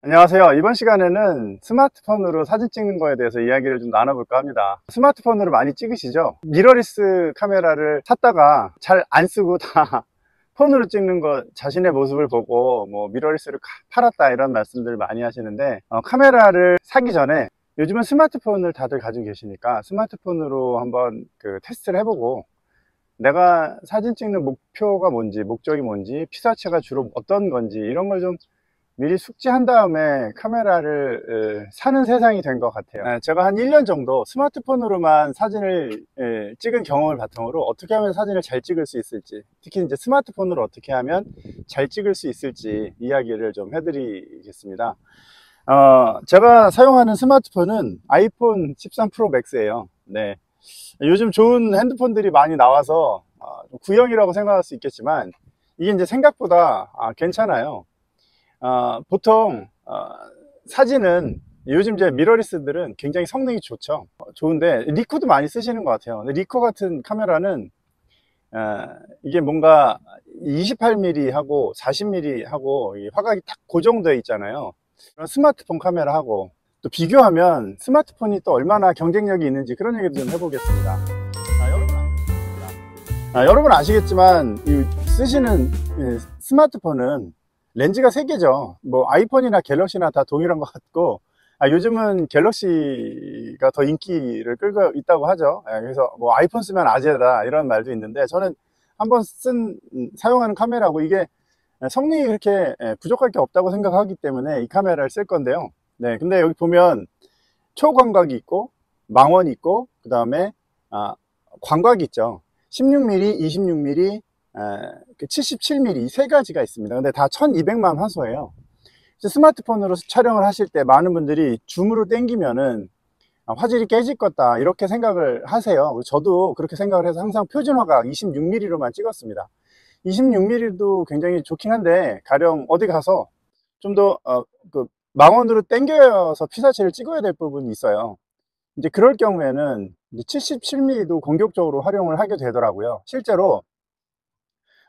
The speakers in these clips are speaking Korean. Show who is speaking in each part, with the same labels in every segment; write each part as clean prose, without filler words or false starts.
Speaker 1: 안녕하세요. 이번 시간에는 스마트폰으로 사진 찍는 거에 대해서 이야기를 좀 나눠볼까 합니다. 스마트폰으로 많이 찍으시죠? 미러리스 카메라를 샀다가 잘 안 쓰고 다 폰으로 찍는 거 자신의 모습을 보고 뭐 미러리스를 팔았다 이런 말씀들 많이 하시는데, 카메라를 사기 전에 요즘은 스마트폰을 다들 가지고 계시니까 스마트폰으로 한번 테스트를 해보고, 내가 사진 찍는 목표가 뭔지, 목적이 뭔지, 피사체가 주로 어떤 건지 이런 걸 좀 미리 숙지한 다음에 카메라를 사는 세상이 된 것 같아요. 제가 한 1년 정도 스마트폰으로만 사진을 찍은 경험을 바탕으로 어떻게 하면 사진을 잘 찍을 수 있을지, 특히 이제 스마트폰으로 어떻게 하면 잘 찍을 수 있을지 이야기를 좀 해드리겠습니다. 제가 사용하는 스마트폰은 아이폰 13 프로 맥스예요. 네. 요즘 좋은 핸드폰들이 많이 나와서 구형이라고 생각할 수 있겠지만, 이게 이제 생각보다 괜찮아요. 보통 사진은 요즘 이제 미러리스들은 굉장히 성능이 좋죠. 좋은데 리코도 많이 쓰시는 것 같아요. 근데 리코 같은 카메라는 이게 뭔가 28mm 하고 40mm 하고 화각이 딱 고정되어 있잖아요. 스마트폰 카메라하고 또 비교하면 스마트폰이 또 얼마나 경쟁력이 있는지 그런 얘기도 좀 해보겠습니다. 여러분 아시겠지만 이 쓰시는 스마트폰은 렌즈가 3개죠. 뭐 아이폰이나 갤럭시나 다 동일한 것 같고, 요즘은 갤럭시가 더 인기를 끌고 있다고 하죠. 그래서 뭐 아이폰 쓰면 아재다 이런 말도 있는데, 저는 한번 사용하는 카메라고 이게 성능이 그렇게 부족할 게 없다고 생각하기 때문에 이 카메라를 쓸 건데요. 네, 근데 여기 보면 초광각이 있고 망원이 있고, 그 다음에 광각이 있죠. 16mm, 26mm, 77mm 이 세 가지가 있습니다. 근데 다 1200만 화소예요. 스마트폰으로 촬영을 하실 때 많은 분들이 줌으로 당기면은 화질이 깨질 거다 이렇게 생각을 하세요. 저도 그렇게 생각을 해서 항상 표준화각 26mm로만 찍었습니다. 26mm도 굉장히 좋긴 한데, 가령 어디 가서 좀 더 망원으로 당겨서 피사체를 찍어야 될 부분이 있어요. 이제 그럴 경우에는 77mm도 공격적으로 활용을 하게 되더라고요. 실제로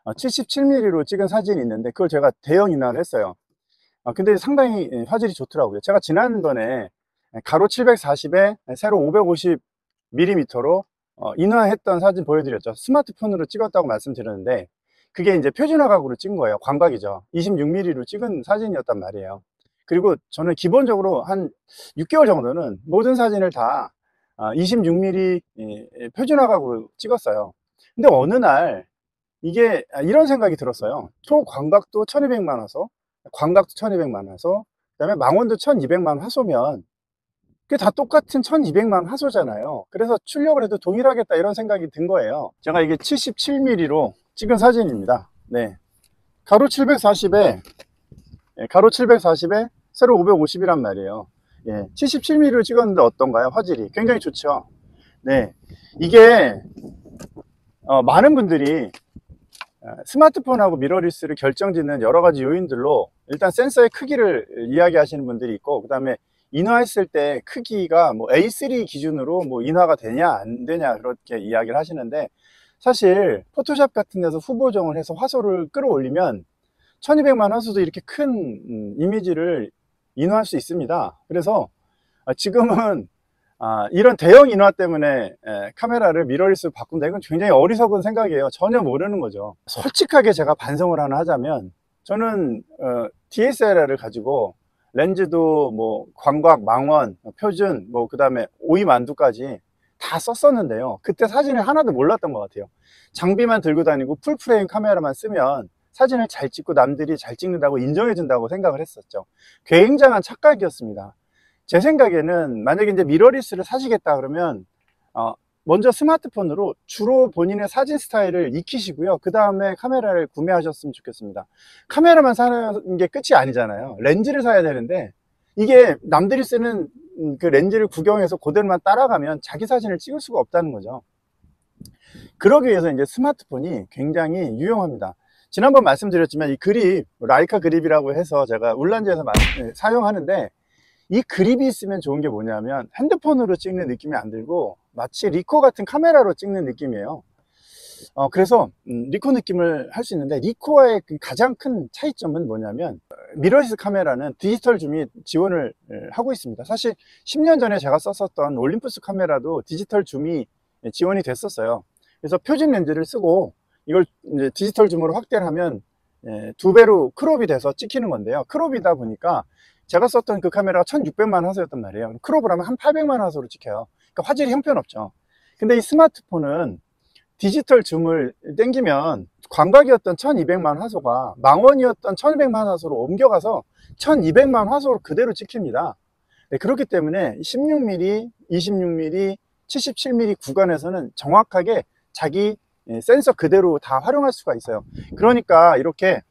Speaker 1: 77mm로 찍은 사진이 있는데 그걸 제가 대형 인화를 했어요. 근데 상당히 화질이 좋더라고요. 제가 지난번에 가로 740에 세로 550mm로 인화했던 사진 보여드렸죠. 스마트폰으로 찍었다고 말씀드렸는데, 그게 이제 표준화각으로 찍은 거예요. 광각이죠. 26mm로 찍은 사진이었단 말이에요. 그리고 저는 기본적으로 한 6개월 정도는 모든 사진을 다 26mm 표준화각으로 찍었어요. 근데 어느 날 이게 이런 생각이 들었어요. 초광각도 1200만 화소, 광각도 1200만 화소, 그 다음에 망원도 1200만 화소면 그게 다 똑같은 1200만 화소잖아요. 그래서 출력을 해도 동일하겠다 이런 생각이 든 거예요. 제가 이게 77mm로 찍은 사진입니다. 네. 가로 740에 세로 550이란 말이에요. 예. 77mm로 찍었는데 어떤가요? 화질이 굉장히 좋죠. 네. 이게 많은 분들이 스마트폰하고 미러리스를 결정짓는 여러 가지 요인들로, 일단 센서의 크기를 이야기하시는 분들이 있고, 그 다음에 인화했을 때 크기가 뭐 A3 기준으로 뭐 인화가 되냐 안 되냐 그렇게 이야기를 하시는데, 사실 포토샵 같은 데서 후보정을 해서 화소를 끌어올리면 1200만 화소도 이렇게 큰 이미지를 인화할 수 있습니다. 그래서 지금은 이런 대형 인화 때문에 카메라를 미러리스로 바꾼다, 이건 굉장히 어리석은 생각이에요. 전혀 모르는 거죠. 솔직하게 제가 반성을 하나 하자면, 저는 DSLR을 가지고 렌즈도 뭐 광각, 망원, 표준, 뭐 그 다음에 오이 만두까지 다 썼었는데요, 그때 사진을 하나도 몰랐던 것 같아요. 장비만 들고 다니고 풀프레임 카메라만 쓰면 사진을 잘 찍고 남들이 잘 찍는다고 인정해 준다고 생각을 했었죠. 굉장한 착각이었습니다. 제 생각에는 만약에 이제 미러리스를 사시겠다 그러면 먼저 스마트폰으로 주로 본인의 사진 스타일을 익히시고요, 그 다음에 카메라를 구매하셨으면 좋겠습니다. 카메라만 사는 게 끝이 아니잖아요. 렌즈를 사야 되는데, 이게 남들이 쓰는 그 렌즈를 구경해서 그대로만 따라가면 자기 사진을 찍을 수가 없다는 거죠. 그러기 위해서 이제 스마트폰이 굉장히 유용합니다. 지난번 말씀드렸지만 이 그립, 라이카 그립이라고 해서 제가 울란지에서 사용하는데, 이 그립이 있으면 좋은 게 뭐냐면 핸드폰으로 찍는 느낌이 안 들고 마치 리코 같은 카메라로 찍는 느낌이에요. 그래서 리코 느낌을 할 수 있는데, 리코와의 그 가장 큰 차이점은 뭐냐면, 미러리스 카메라는 디지털 줌이 지원을 하고 있습니다. 사실 10년 전에 제가 썼었던 올림푸스 카메라도 디지털 줌이 지원이 됐었어요. 그래서 표준 렌즈를 쓰고 이걸 이제 디지털 줌으로 확대를 하면 2배로 크롭이 돼서 찍히는 건데요. 크롭이다 보니까 제가 썼던 그 카메라가 1600만 화소였단 말이에요. 크롭을 하면 한 800만 화소로 찍혀요. 그러니까 화질이 형편없죠. 근데 이 스마트폰은 디지털 줌을 땡기면 광각이었던 1200만 화소가 망원이었던 1200만 화소로 옮겨가서 1200만 화소로 그대로 찍힙니다. 네, 그렇기 때문에 16mm, 26mm, 77mm 구간에서는 정확하게 자기 센서 그대로 다 활용할 수가 있어요. 그러니까 이렇게,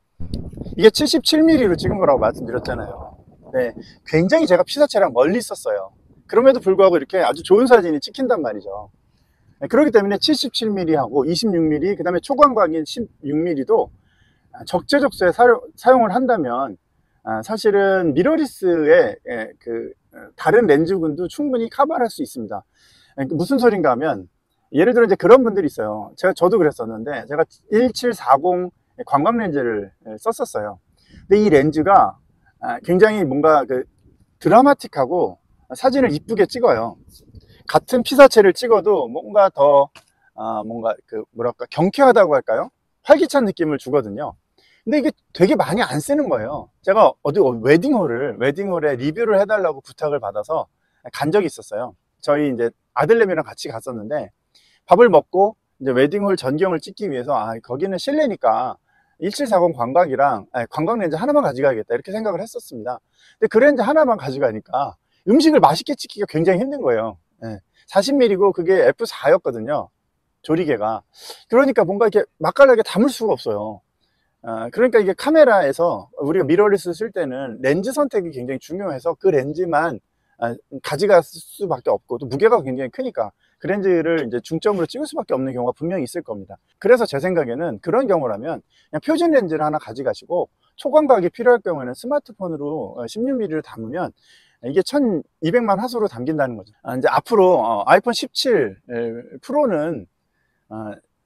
Speaker 1: 이게 77mm로 찍은 거라고 말씀드렸잖아요. 네, 굉장히 제가 피사체랑 멀리 있었어요. 그럼에도 불구하고 이렇게 아주 좋은 사진이 찍힌단 말이죠. 그렇기 때문에 77mm하고 26mm, 그 다음에 초광각인 16mm도 적재적소에 사용을 한다면 사실은 미러리스의 그 다른 렌즈군도 충분히 커버할 수 있습니다. 무슨 소린가 하면, 예를 들어 이제 그런 분들이 있어요. 저도 그랬었는데, 제가 1740 광각 렌즈를 썼었어요. 근데 이 렌즈가 굉장히 뭔가 그 드라마틱하고 사진을 이쁘게 찍어요. 같은 피사체를 찍어도 뭔가 더 뭔가 그 뭐랄까 경쾌하다고 할까요? 활기찬 느낌을 주거든요. 근데 이게 되게 많이 안 쓰는 거예요. 제가 어디 웨딩홀에 리뷰를 해달라고 부탁을 받아서 간 적이 있었어요. 저희 이제 아들내미랑 같이 갔었는데, 밥을 먹고 이제 웨딩홀 전경을 찍기 위해서 거기는 실내니까 1740 광각이랑 광각 렌즈 하나만 가져가야겠다 이렇게 생각을 했었습니다. 근데 그 렌즈 하나만 가져가니까 음식을 맛있게 찍기가 굉장히 힘든 거예요. 40mm고 그게 f4였거든요 조리개가. 그러니까 뭔가 이렇게 맛깔나게 담을 수가 없어요. 그러니까 이게 카메라에서 우리가 미러리스 쓸 때는 렌즈 선택이 굉장히 중요해서 그 렌즈만 가져갈 수밖에 없고, 또 무게가 굉장히 크니까 그 렌즈를 이제 중점으로 찍을 수밖에 없는 경우가 분명히 있을 겁니다. 그래서 제 생각에는 그런 경우라면 그냥 표준 렌즈를 하나 가져가시고, 초광각이 필요할 경우에는 스마트폰으로 16mm를 담으면 이게 1200만 화소로 담긴다는 거죠. 이제 앞으로 아이폰 17 프로는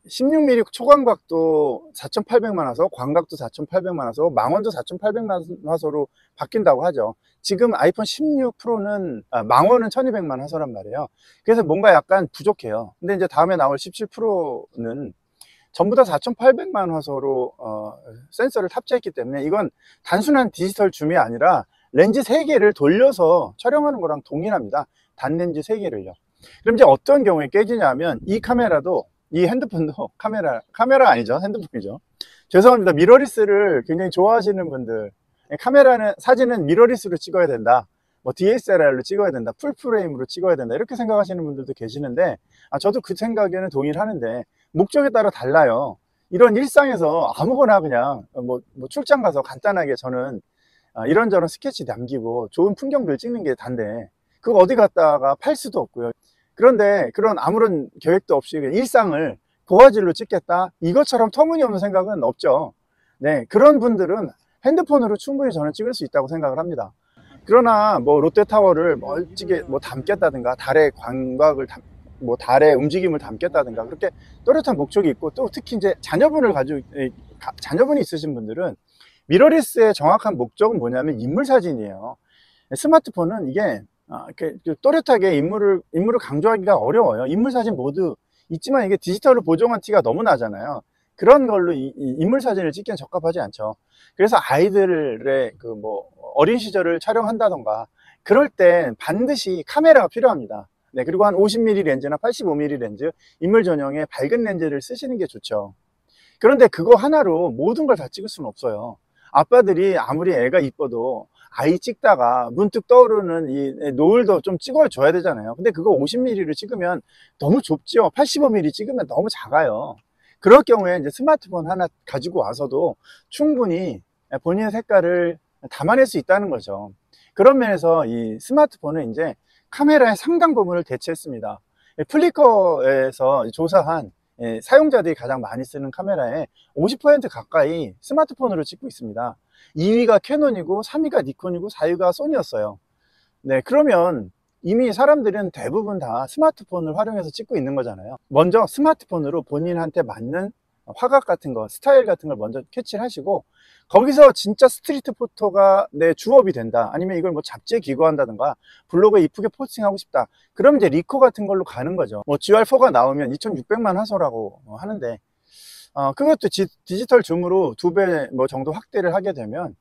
Speaker 1: 16mm 초광각도 4800만 화소, 광각도 4800만 화소, 망원도 4800만 화소로 바뀐다고 하죠. 지금 아이폰 16 프로는 망원은 1200만 화소란 말이에요. 그래서 뭔가 약간 부족해요. 근데 이제 다음에 나올 17 프로는 전부 다 4800만 화소로 센서를 탑재했기 때문에 이건 단순한 디지털 줌이 아니라 렌즈 3개를 돌려서 촬영하는 거랑 동일합니다. 단렌즈 3개를요. 그럼 이제 어떤 경우에 깨지냐면, 이 카메라도, 이 핸드폰도 카메라 아니죠, 핸드폰이죠. 죄송합니다. 미러리스를 굉장히 좋아하시는 분들, 사진은 미러리스로 찍어야 된다, 뭐 DSLR로 찍어야 된다, 풀프레임으로 찍어야 된다 이렇게 생각하시는 분들도 계시는데, 저도 그 생각에는 동일하는데 목적에 따라 달라요. 이런 일상에서 아무거나 그냥 뭐 출장 가서 간단하게 저는 이런저런 스케치 남기고 좋은 풍경들 찍는 게 단데, 그거 어디 갔다가 팔 수도 없고요. 그런데 그런 아무런 계획도 없이 일상을 고화질로 찍겠다, 이것처럼 터무니없는 생각은 없죠. 네, 그런 분들은 핸드폰으로 충분히 저는 찍을 수 있다고 생각을 합니다. 그러나 뭐 롯데타워를 멀찍이 담겠다든가, 달의 광각을 달의 움직임을 담겠다든가, 그렇게 또렷한 목적이 있고, 또 특히 이제 자녀분이 있으신 분들은 미러리스의 정확한 목적은 뭐냐면 인물 사진이에요. 스마트폰은 이게 이렇게 또렷하게 인물을 강조하기가 어려워요. 인물 사진 모두 있지만 이게 디지털로 보정한 티가 너무 나잖아요. 그런 걸로 인물 사진을 찍기엔 적합하지 않죠. 그래서 아이들의 그 어린 시절을 촬영한다던가 그럴 땐 반드시 카메라가 필요합니다. 네, 그리고 한 50mm 렌즈나 85mm 렌즈, 인물 전용의 밝은 렌즈를 쓰시는 게 좋죠. 그런데 그거 하나로 모든 걸 다 찍을 수는 없어요. 아빠들이 아무리 애가 이뻐도 아이 찍다가 문득 떠오르는 이 노을도 좀 찍어줘야 되잖아요. 근데 그거 50mm를 찍으면 너무 좁죠. 85mm 찍으면 너무 작아요. 그럴 경우에 이제 스마트폰 하나 가지고 와서도 충분히 본인의 색깔을 담아낼 수 있다는 거죠. 그런 면에서 이 스마트폰은 이제 카메라의 상당 부분을 대체했습니다. 플리커에서 조사한 사용자들이 가장 많이 쓰는 카메라의 50% 가까이 스마트폰으로 찍고 있습니다. 2위가 캐논이고 3위가 니콘이고 4위가 소니였어요. 네, 그러면 이미 사람들은 대부분 다 스마트폰을 활용해서 찍고 있는 거잖아요. 먼저 스마트폰으로 본인한테 맞는 화각 같은 거, 스타일 같은 걸 먼저 캐치를 하시고, 거기서 진짜 스트리트 포토가 내 주업이 된다, 아니면 이걸 뭐 잡지에 기고한다든가 블로그에 이쁘게 포스팅하고 싶다, 그럼 이제 리코 같은 걸로 가는 거죠. 뭐 GR4가 나오면 2600만 화소라고 하는데, 그것도 디지털 줌으로 2배 뭐 정도 확대를 하게 되면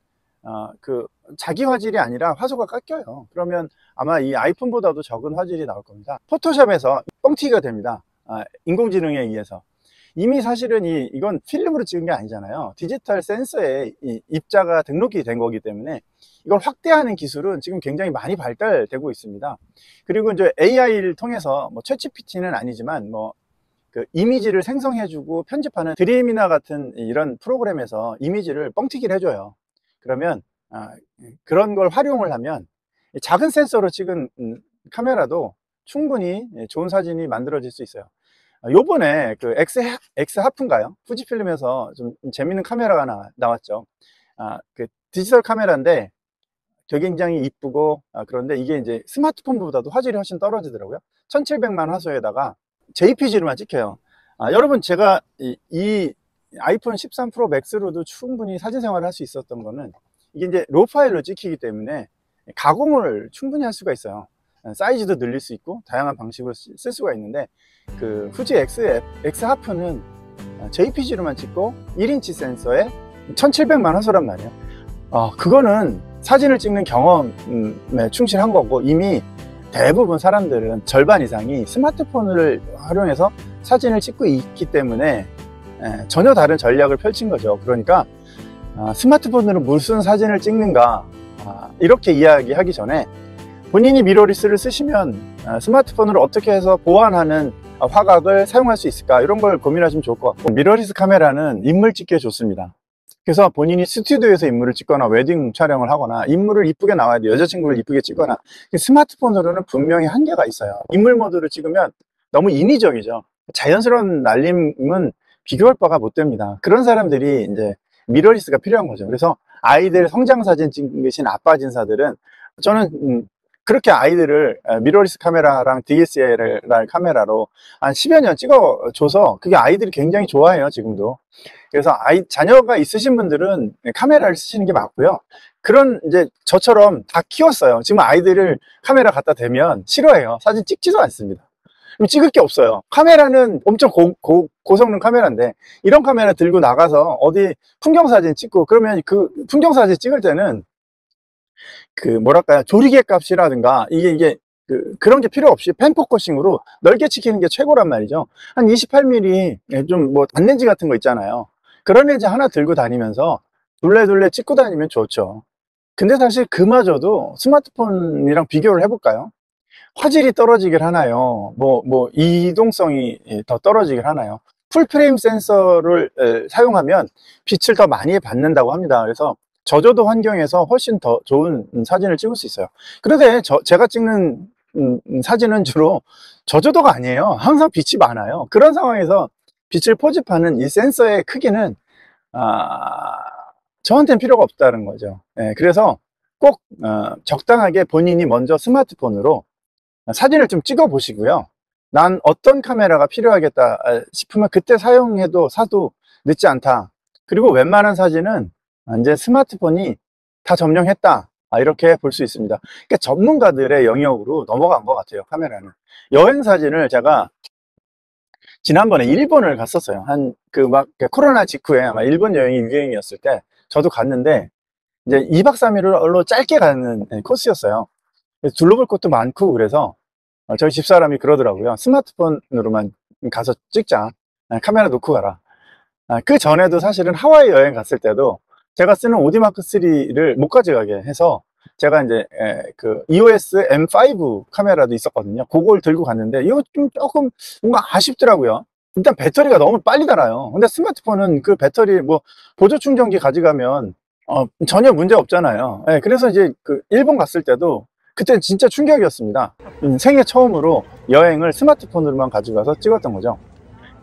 Speaker 1: 그 자기 화질이 아니라 화소가 깎여요. 그러면 아마 이 아이폰보다도 적은 화질이 나올 겁니다. 포토샵에서 뻥튀기가 됩니다. 인공지능에 의해서. 이미 사실은 이건 필름으로 찍은 게 아니잖아요. 디지털 센서에 입자가 등록이 된 거기 때문에 이걸 확대하는 기술은 지금 굉장히 많이 발달되고 있습니다. 그리고 이제 AI를 통해서 뭐 챗GPT는 아니지만 뭐 그 이미지를 생성해주고 편집하는 드림이나 같은 이런 프로그램에서 이미지를 뻥튀기를 해줘요. 그러면 그런 걸 활용을 하면 작은 센서로 찍은 카메라도 충분히 좋은 사진이 만들어질 수 있어요. 요번에 그 X 하프인가요?富士필름에서 좀 재밌는 카메라가 나왔죠. 그 디지털 카메라인데 되게 굉장히 이쁘고, 그런데 이게 이제 스마트폰보다도 화질이 훨씬 떨어지더라고요. 1700만 화소에다가 JPG로만 찍혀요. 여러분, 제가 이 아이폰 13 프로 맥스로도 충분히 사진 생활을 할 수 있었던 거는, 이게 이제 로 파일로 찍히기 때문에 가공을 충분히 할 수가 있어요. 사이즈도 늘릴 수 있고 다양한 방식으로 쓸 수가 있는데, 그 후지 X 하프는 JPG로만 찍고 1인치 센서에 1700만 화소란 말이에요. 그거는 사진을 찍는 경험에 충실한 거고, 이미 대부분 사람들은 절반 이상이 스마트폰을 활용해서 사진을 찍고 있기 때문에 전혀 다른 전략을 펼친 거죠. 그러니까 스마트폰으로 무슨 사진을 찍는가, 이렇게 이야기하기 전에 본인이 미러리스를 쓰시면 스마트폰으로 어떻게 해서 보완하는 화각을 사용할 수 있을까, 이런 걸 고민하시면 좋을 것 같고, 미러리스 카메라는 인물 찍기에 좋습니다. 그래서 본인이 스튜디오에서 인물을 찍거나 웨딩 촬영을 하거나 인물을 이쁘게 나와야 돼, 여자친구를 이쁘게 찍거나, 스마트폰으로는 분명히 한계가 있어요. 인물 모드를 찍으면 너무 인위적이죠. 자연스러운 날림은 비교할 바가 못 됩니다. 그런 사람들이 이제 미러리스가 필요한 거죠. 그래서 아이들 성장 사진 찍으신 아빠 진사들은, 저는 그렇게 아이들을 미러리스 카메라랑 DSLR 카메라로 한 10여 년 찍어줘서 그게 아이들이 굉장히 좋아해요, 지금도. 그래서 자녀가 있으신 분들은 카메라를 쓰시는 게 맞고요. 그런 이제 저처럼 다 키웠어요. 지금 아이들을 카메라 갖다 대면 싫어해요. 사진 찍지도 않습니다. 찍을 게 없어요. 카메라는 엄청 고성능 카메라인데, 이런 카메라 들고 나가서 어디 풍경사진 찍고 그러면 그 풍경사진 찍을 때는 그 뭐랄까요, 조리개 값이라든가 이게 그런 게 필요 없이 펜포커싱으로 넓게 찍히는 게 최고란 말이죠. 한 28mm 좀 뭐 단렌즈 같은 거 있잖아요. 그런 렌즈 하나 들고 다니면서 둘레둘레 찍고 다니면 좋죠. 근데 사실 그마저도 스마트폰이랑 비교를 해볼까요? 화질이 떨어지길 하나요? 뭐 이동성이 더 떨어지길 하나요? 풀프레임 센서를 사용하면 빛을 더 많이 받는다고 합니다. 그래서 저조도 환경에서 훨씬 더 좋은 사진을 찍을 수 있어요. 그런데 제가 찍는 사진은 주로 저조도가 아니에요. 항상 빛이 많아요. 그런 상황에서 빛을 포집하는 이 센서의 크기는 저한테는 필요가 없다는 거죠. 그래서 꼭 적당하게 본인이 먼저 스마트폰으로 사진을 좀 찍어 보시고요. 난 어떤 카메라가 필요하겠다 싶으면 그때 사도 늦지 않다. 그리고 웬만한 사진은 이제 스마트폰이 다 점령했다, 이렇게 볼 수 있습니다. 그러니까 전문가들의 영역으로 넘어간 것 같아요, 카메라는. 여행 사진을 제가 지난번에 일본을 갔었어요. 코로나 직후에 아마 일본 여행이 유행이었을 때 저도 갔는데, 이제 2박 3일로 짧게 가는 코스였어요. 둘러볼 것도 많고, 그래서 저희 집사람이 그러더라고요. 스마트폰으로만 가서 찍자. 카메라 놓고 가라. 그 전에도 사실은 하와이 여행 갔을 때도 제가 쓰는 오디마크3를 못 가져가게 해서 제가 이제 그 EOS M5 카메라도 있었거든요. 그걸 들고 갔는데 이거 좀 조금 뭔가 아쉽더라고요. 일단 배터리가 너무 빨리 닳아요. 근데 스마트폰은 그 배터리 뭐 보조 충전기 가져가면 전혀 문제 없잖아요. 그래서 이제 그 일본 갔을 때도 그때는 진짜 충격이었습니다. 생애 처음으로 여행을 스마트폰으로만 가져가서 찍었던 거죠.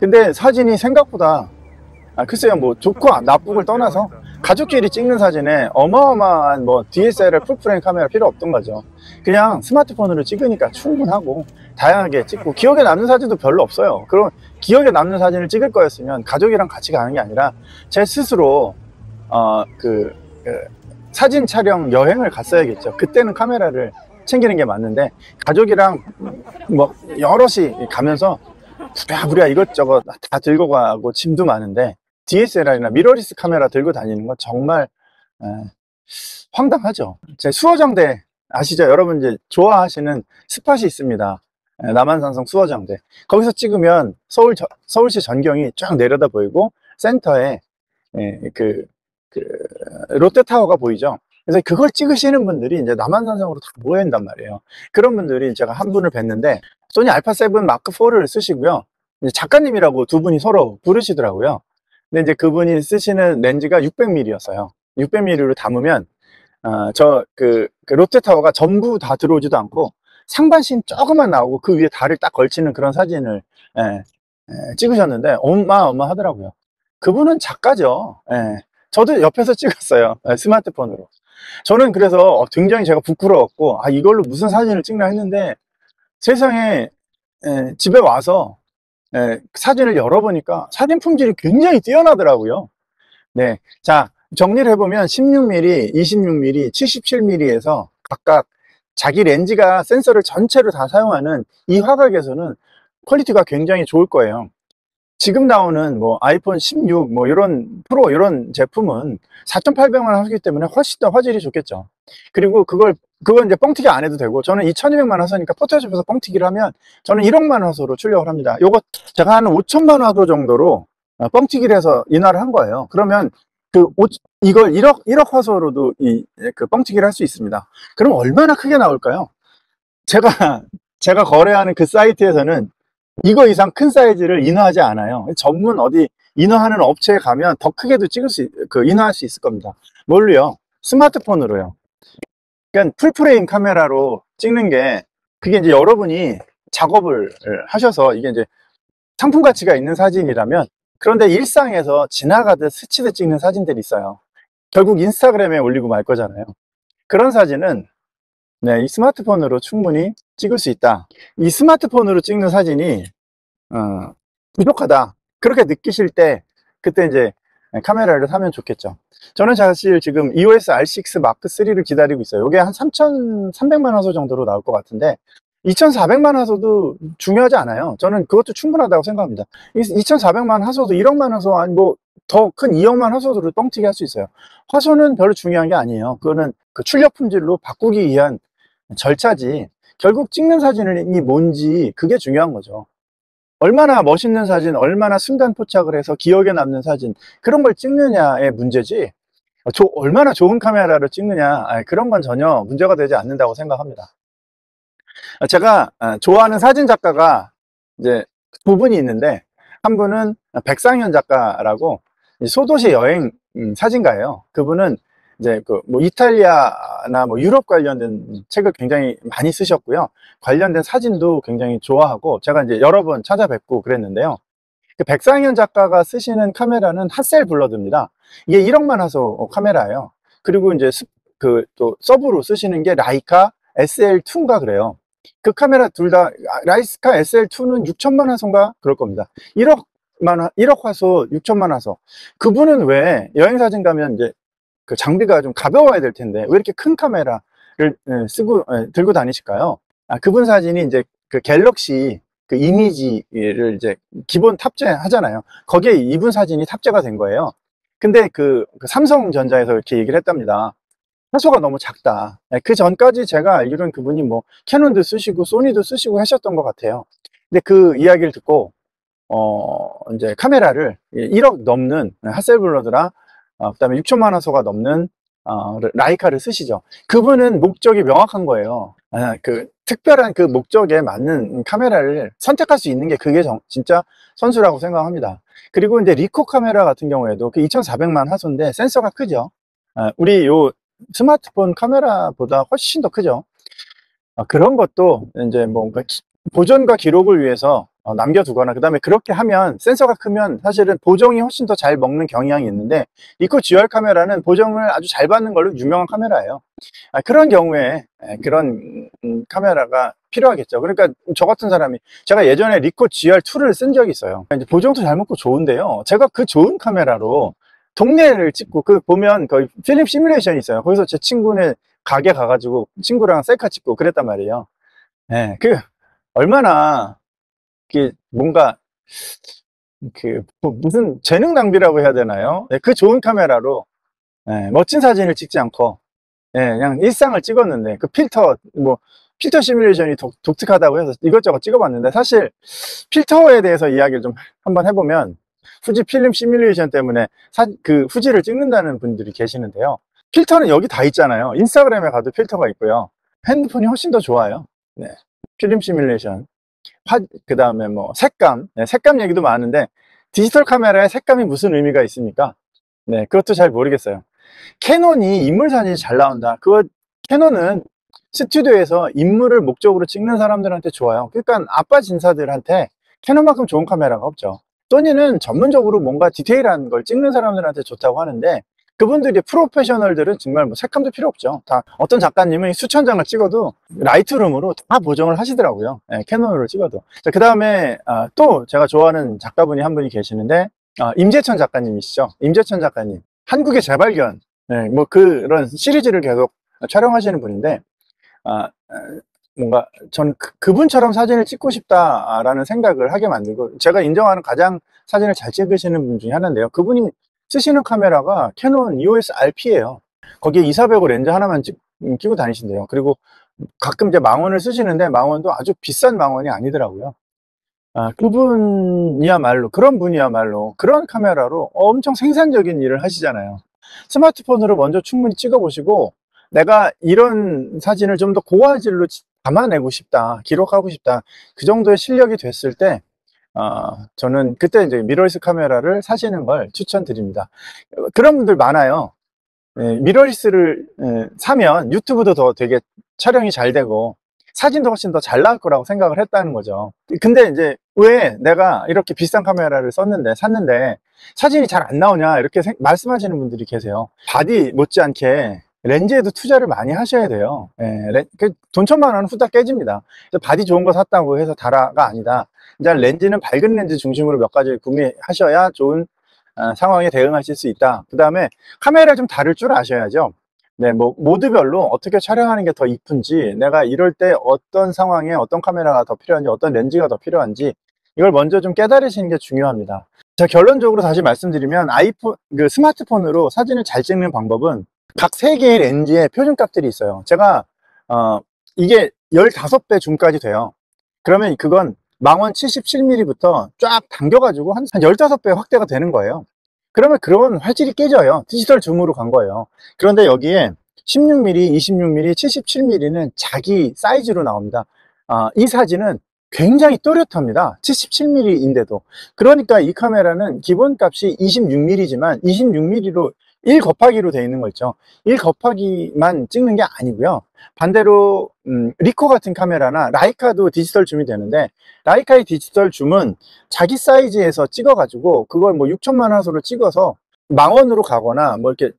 Speaker 1: 근데 사진이 생각보다 글쎄요, 뭐 좋고 나쁘고를 떠나서 가족끼리 찍는 사진에 어마어마한 뭐 DSLR 풀프레임 카메라 필요 없던 거죠. 그냥 스마트폰으로 찍으니까 충분하고 다양하게 찍고 기억에 남는 사진도 별로 없어요. 그럼 기억에 남는 사진을 찍을 거였으면 가족이랑 같이 가는 게 아니라 제 스스로 사진 촬영 여행을 갔어야겠죠. 그때는 카메라를 챙기는 게 맞는데 가족이랑 뭐 여럿이 가면서 부랴부랴 이것저것 다 들고 가고 짐도 많은데 DSLR이나 미러리스 카메라 들고 다니는 건 정말 황당하죠. 제 수어정대 아시죠? 여러분 이제 좋아하시는 스팟이 있습니다. 남한산성 수어정대. 거기서 찍으면 서울시 전경이 쫙 내려다 보이고 센터에 롯데타워가 보이죠. 그래서 그걸 찍으시는 분들이 이제 남한산성으로 다 모여있단 말이에요. 그런 분들이 제가 한 분을 뵀는데 소니 알파7 마크4를 쓰시고요. 이제 작가님이라고 두 분이 서로 부르시더라고요. 근데 이제 그분이 쓰시는 렌즈가 600mm였어요. 600mm로 담으면 롯데타워가 전부 다 들어오지도 않고 상반신 조금만 나오고 그 위에 달을 딱 걸치는 그런 사진을 찍으셨는데 어마어마하더라고요. 그분은 작가죠. 저도 옆에서 찍었어요. 스마트폰으로. 저는 그래서 굉장히 제가 부끄러웠고 이걸로 무슨 사진을 찍나 했는데 세상에 집에 와서 사진을 열어보니까 사진 품질이 굉장히 뛰어나더라고요. 네, 자 정리를 해보면 16mm, 26mm, 77mm에서 각각 자기 렌즈가 센서를 전체로 다 사용하는 이 화각에서는 퀄리티가 굉장히 좋을 거예요. 지금 나오는 뭐 아이폰 16 뭐 이런 프로 이런 제품은 4,800만 원 하기 때문에 훨씬 더 화질이 좋겠죠. 그리고 그건 이제 뻥튀기 안 해도 되고 저는 2,200만 원 화소니까 포토샵에서 뻥튀기를 하면 저는 1억만 화소로 출력을 합니다. 요거 제가 한 5천만 화소 정도로 뻥튀기를 해서 인화를 한 거예요. 그러면 이걸 1억 화소로도 뻥튀기를 할 수 있습니다. 그럼 얼마나 크게 나올까요? 제가 거래하는 그 사이트에서는 이거 이상 큰 사이즈를 인화하지 않아요. 전문 어디 인화하는 업체에 가면 더 크게도 인화할 수 있을 겁니다. 뭘로요? 스마트폰으로요. 그러니까 풀프레임 카메라로 찍는 게 그게 이제 여러분이 작업을 하셔서 이게 이제 상품 가치가 있는 사진이라면 그런데 일상에서 지나가듯 스치듯 찍는 사진들이 있어요. 결국 인스타그램에 올리고 말 거잖아요. 그런 사진은 이 스마트폰으로 충분히 찍을 수 있다. 이 스마트폰으로 찍는 사진이 부족하다. 그렇게 느끼실 때 그때 이제 카메라를 사면 좋겠죠. 저는 사실 지금 EOS R6 마크3를 기다리고 있어요. 이게 한 3,300만 화소 정도로 나올 것 같은데 2,400만 화소도 중요하지 않아요. 저는 그것도 충분하다고 생각합니다. 2,400만 화소도 1억만 화소 아니 뭐 더 큰 2억만 화소로 뻥튀기 할 수 있어요. 화소는 별로 중요한 게 아니에요. 그거는 그 출력 품질로 바꾸기 위한 절차지 결국 찍는 사진이 뭔지 그게 중요한 거죠. 얼마나 멋있는 사진, 얼마나 순간 포착을 해서 기억에 남는 사진 그런 걸 찍느냐의 문제지 얼마나 좋은 카메라를 찍느냐 그런 건 전혀 문제가 되지 않는다고 생각합니다. 제가 좋아하는 사진 작가가 이제 두 분이 있는데 한 분은 백상현 작가라고 소도시 여행 사진가예요. 그분은 이제 뭐 이탈리아나 뭐 유럽 관련된 책을 굉장히 많이 쓰셨고요. 관련된 사진도 굉장히 좋아하고 제가 이제 여러 번 찾아뵙고 그랬는데요. 그 백상현 작가가 쓰시는 카메라는 핫셀블러드입니다. 이게 1억만 화소 카메라예요. 그리고 이제 또 서브로 쓰시는 게 라이카 SL2인가 그래요. 그 카메라 둘 다 라이카 SL2는 6천만 화소인가 그럴 겁니다. 1억 화소, 6천만 화소. 그분은 왜 여행사진 가면 이제 그 장비가 좀 가벼워야 될 텐데 왜 이렇게 큰 카메라를 들고 다니실까요? 그분 사진이 이제 그 갤럭시 그 이미지를 이제 기본 탑재하잖아요. 거기에 이분 사진이 탑재가 된 거예요. 근데 그 삼성전자에서 이렇게 얘기를 했답니다. 화소가 너무 작다. 그 전까지 제가 알기로는 그분이 뭐 캐논도 쓰시고 소니도 쓰시고 하셨던 것 같아요. 근데 그 이야기를 듣고 이제 카메라를 1억 넘는 핫셀블러드랑 그다음에 6천만 화소가 넘는 라이카를 쓰시죠. 그분은 목적이 명확한 거예요. 그 특별한 그 목적에 맞는 카메라를 선택할 수 있는 게 그게 진짜 선수라고 생각합니다. 그리고 이제 리코 카메라 같은 경우에도 그 2,400만 화소인데 센서가 크죠. 우리 요 스마트폰 카메라보다 훨씬 더 크죠. 그런 것도 이제 뭔가 보존과 기록을 위해서 남겨두거나, 그 다음에 그렇게 하면 센서가 크면 사실은 보정이 훨씬 더 잘 먹는 경향이 있는데, 리코 GR 카메라는 보정을 아주 잘 받는 걸로 유명한 카메라예요. 그런 경우에 그런 카메라가 필요하겠죠. 그러니까 저 같은 사람이, 제가 예전에 리코 GR2를 쓴 적이 있어요. 이제 보정도 잘 먹고 좋은데요, 제가 그 좋은 카메라로 동네를 찍고, 그 보면 거기 필름 시뮬레이션이 있어요. 거기서 제 친구네 가게 가가지고 친구랑 셀카 찍고 그랬단 말이에요. 예, 얼마나 뭔가 무슨 재능 낭비라고 해야 되나요? 그 좋은 카메라로 멋진 사진을 찍지 않고 그냥 일상을 찍었는데, 필터 시뮬레이션이 독특하다고 해서 이것저것 찍어봤는데, 사실 필터에 대해서 이야기를 좀 한번 해보면, 후지 필름 시뮬레이션 때문에 후지를 찍는다는 분들이 계시는데요, 필터는 여기 다 있잖아요. 인스타그램에 가도 필터가 있고요. 핸드폰이 훨씬 더 좋아요. 네. 필름 시뮬레이션, 그 다음에 색감 얘기도 많은데, 디지털 카메라에 색감이 무슨 의미가 있습니까? 네, 그것도 잘 모르겠어요. 캐논이 인물 사진이 잘 나온다. 캐논은 스튜디오에서 인물을 목적으로 찍는 사람들한테 좋아요. 그러니까 아빠 진사들한테 캐논만큼 좋은 카메라가 없죠. 소니는 전문적으로 뭔가 디테일한 걸 찍는 사람들한테 좋다고 하는데, 그분들이 프로페셔널들은 정말 색감도 필요 없죠. 다 어떤 작가님은 수천 장을 찍어도 라이트룸으로 다 보정을 하시더라고요. 캐논으로 찍어도. 그 다음에 또 제가 좋아하는 작가분이 한 분이 계시는데, 임재천 작가님이시죠. 임재천 작가님, 한국의 재발견, 그런 시리즈를 계속 촬영하시는 분인데, 뭔가 전 그분처럼 사진을 찍고 싶다라는 생각을 하게 만들고, 제가 인정하는 가장 사진을 잘 찍으시는 분 중에 하나인데요, 그분이 쓰시는 카메라가 캐논 EOS RP예요. 거기에 2400 렌즈 하나만 끼고 다니신대요. 그리고 가끔 이제 망원을 쓰시는데, 망원도 아주 비싼 망원이 아니더라고요. 그런 분이야말로 그런 카메라로 엄청 생산적인 일을 하시잖아요. 스마트폰으로 먼저 충분히 찍어보시고, 내가 이런 사진을 좀 더 고화질로 담아내고 싶다, 기록하고 싶다, 그 정도의 실력이 됐을 때, 저는 그때 이제 미러리스 카메라를 사시는 걸 추천드립니다. 그런 분들 많아요. 미러리스를 사면 유튜브도 더 되게 촬영이 잘 되고 사진도 훨씬 더 잘 나올 거라고 생각을 했다는 거죠. 근데 이제 왜 내가 이렇게 비싼 카메라를 샀는데 사진이 잘 안 나오냐, 이렇게 말씀하시는 분들이 계세요. 바디 못지않게 렌즈에도 투자를 많이 하셔야 돼요. 돈 1000만 원 후딱 깨집니다. 바디 좋은 거 샀다고 해서 다라가 아니다. 이제 렌즈는 밝은 렌즈 중심으로 몇 가지 구매하셔야 좋은 상황에 대응하실 수 있다. 그 다음에 카메라를 좀 다룰 줄 아셔야죠. 네, 모드별로 어떻게 촬영하는 게 더 이쁜지, 내가 이럴 때 어떤 상황에 어떤 카메라가 더 필요한지, 어떤 렌즈가 더 필요한지, 이걸 먼저 좀 깨달으시는 게 중요합니다. 자, 결론적으로 다시 말씀드리면, 스마트폰으로 사진을 잘 찍는 방법은 각 3개의 렌즈에 표준값들이 있어요. 제가 이게 15배 줌까지 돼요. 그러면 그건 망원 77mm부터 쫙 당겨가지고 한 15배 확대가 되는 거예요. 그러면 그런 화질이 깨져요. 디지털 줌으로 간 거예요. 그런데 여기에 16mm, 26mm, 77mm는 자기 사이즈로 나옵니다. 이 사진은 굉장히 또렷합니다. 77mm인데도. 그러니까 이 카메라는 기본값이 26mm지만 26mm로 1 곱하기로 되어 있는 거 있죠. 1 곱하기만 찍는 게 아니고요. 반대로 리코 같은 카메라나 라이카도 디지털 줌이 되는데, 라이카의 디지털 줌은 자기 사이즈에서 찍어가지고 그걸 6천만 화소로 찍어서 망원으로 가거나 이렇게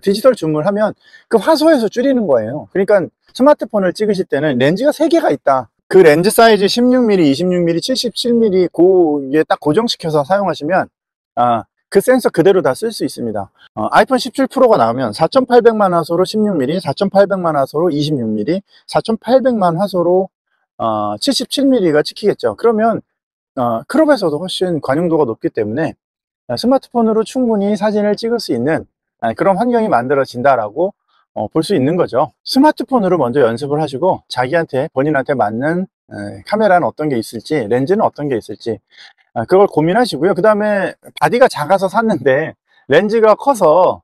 Speaker 1: 디지털 줌을 하면 그 화소에서 줄이는 거예요. 그러니까 스마트폰을 찍으실 때는 렌즈가 3개가 있다. 그 렌즈 사이즈 16mm, 26mm, 77mm 그게 딱 고정시켜서 사용하시면 그 센서 그대로 다 쓸 수 있습니다. 아이폰 17 프로가 나오면 4800만 화소로 16mm, 4800만 화소로 26mm, 4800만 화소로 77mm가 찍히겠죠. 그러면 크롭에서도 훨씬 관용도가 높기 때문에 스마트폰으로 충분히 사진을 찍을 수 있는 그런 환경이 만들어진다라고 볼 수 있는 거죠. 스마트폰으로 먼저 연습을 하시고, 본인한테 맞는 카메라는 어떤 게 있을지, 렌즈는 어떤 게 있을지, 그걸 고민하시고요. 그 다음에 바디가 작아서 샀는데 렌즈가 커서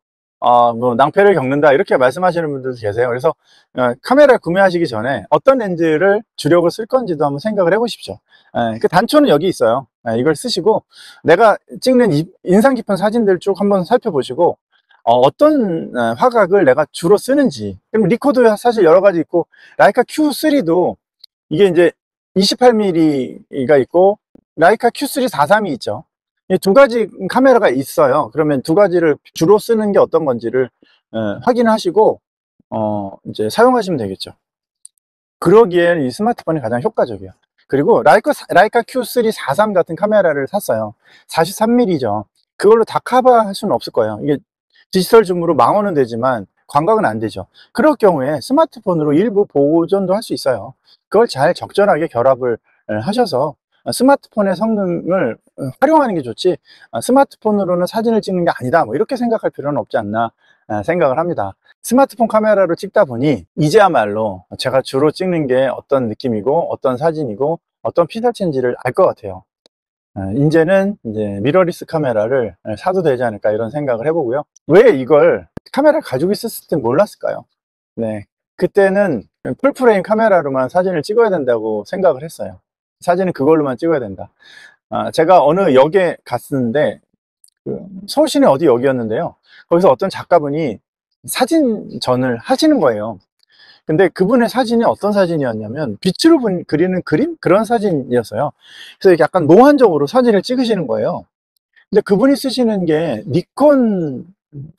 Speaker 1: 낭패를 겪는다, 이렇게 말씀하시는 분들도 계세요. 그래서 카메라 구매하시기 전에 어떤 렌즈를 주력을 쓸 건지도 한번 생각을 해 보십시오. 그 단초는 여기 있어요. 이걸 쓰시고 내가 찍는 인상 깊은 사진들 쭉 한번 살펴보시고, 어떤 화각을 내가 주로 쓰는지. 그럼 리코도 사실 여러 가지 있고, 라이카 Q3도 이게 이제 28mm가 있고 라이카 Q3 43이 있죠. 이 두 가지 카메라가 있어요. 그러면 두 가지를 주로 쓰는 게 어떤 건지를 확인하시고 이제 사용하시면 되겠죠. 그러기엔 이 스마트폰이 가장 효과적이에요. 그리고 라이카 Q3 43 같은 카메라를 샀어요. 43mm죠. 그걸로 다 커버할 수는 없을 거예요. 이게 디지털 줌으로 망원은 되지만 광각은 안 되죠. 그럴 경우에 스마트폰으로 일부 보존도 할 수 있어요. 그걸 잘 적절하게 결합을 하셔서 스마트폰의 성능을 활용하는 게 좋지, 스마트폰으로는 사진을 찍는 게 아니다, 뭐 이렇게 생각할 필요는 없지 않나 생각을 합니다. 스마트폰 카메라로 찍다 보니 이제야말로 제가 주로 찍는 게 어떤 느낌이고 어떤 사진이고 어떤 피사체인지를 알 것 같아요. 이제는 이제 미러리스 카메라를 사도 되지 않을까 이런 생각을 해보고요. 왜 이걸 카메라를 가지고 있었을 땐 몰랐을까요? 네, 그때는 풀프레임 카메라로만 사진을 찍어야 된다고 생각을 했어요. 사진은 그걸로만 찍어야 된다. 제가 어느 역에 갔는데 서울 시내 어디 역이었는데요, 거기서 어떤 작가분이 사진전을 하시는 거예요. 근데 그분의 사진이 어떤 사진이었냐면 빛으로 그리는 그림? 그런 사진이었어요. 그래서 약간 몽환적으로 사진을 찍으시는 거예요. 근데 그분이 쓰시는 게 니콘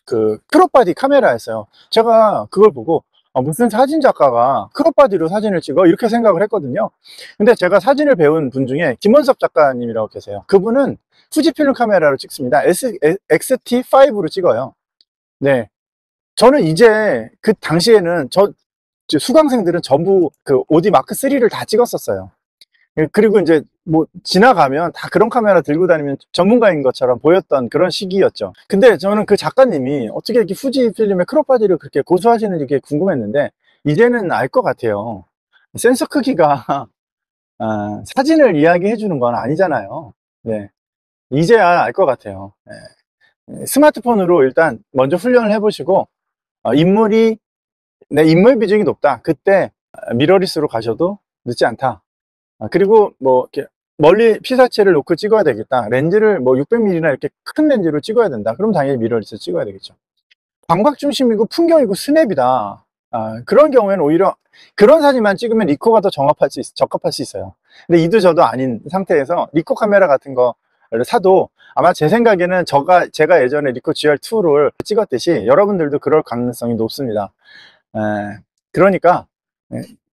Speaker 1: 그 크롭바디 카메라였어요. 제가 그걸 보고 무슨 사진 작가가 크롭바디로 사진을 찍어? 이렇게 생각을 했거든요. 근데 제가 사진을 배운 분 중에 김원섭 작가님이라고 계세요. 그분은 후지필름 카메라로 찍습니다. XT5로 찍어요. 네, 저는 이제 그 당시에는 이제 수강생들은 전부 그 오디 마크 3를 다 찍었었어요. 그리고 이제 뭐 지나가면 다 그런 카메라 들고 다니면 전문가인 것처럼 보였던 그런 시기였죠. 근데 저는 그 작가님이 어떻게 이렇게 후지 필름의 크롭바디를 그렇게 고수하시는지 게 궁금했는데, 이제는 알 것 같아요. 센서 크기가 사진을 이야기해 주는 건 아니잖아요. 네, 이제야 알 것 같아요. 네. 스마트폰으로 일단 먼저 훈련을 해보시고, 인물이 내 인물 비중이 높다, 그때 미러리스로 가셔도 늦지 않다. 그리고 뭐 이렇게 멀리 피사체를 놓고 찍어야 되겠다, 렌즈를 뭐 600mm나 이렇게 큰 렌즈로 찍어야 된다, 그럼 당연히 미러리스 찍어야 되겠죠. 광각 중심이고 풍경이고 스냅이다, 그런 경우에는 오히려 그런 사진만 찍으면 리코가 더 적합할 수 있어요. 근데 이도 저도 아닌 상태에서 리코 카메라 같은 거를 사도 아마 제 생각에는 제가 예전에 리코 GR2를 찍었듯이 여러분들도 그럴 가능성이 높습니다. 그러니까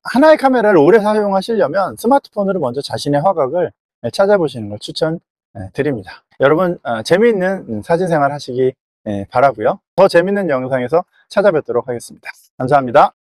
Speaker 1: 하나의 카메라를 오래 사용하시려면 스마트폰으로 먼저 자신의 화각을 찾아보시는 걸 추천드립니다. 여러분, 재미있는 사진 생활 하시기 바라고요. 더 재미있는 영상에서 찾아뵙도록 하겠습니다. 감사합니다.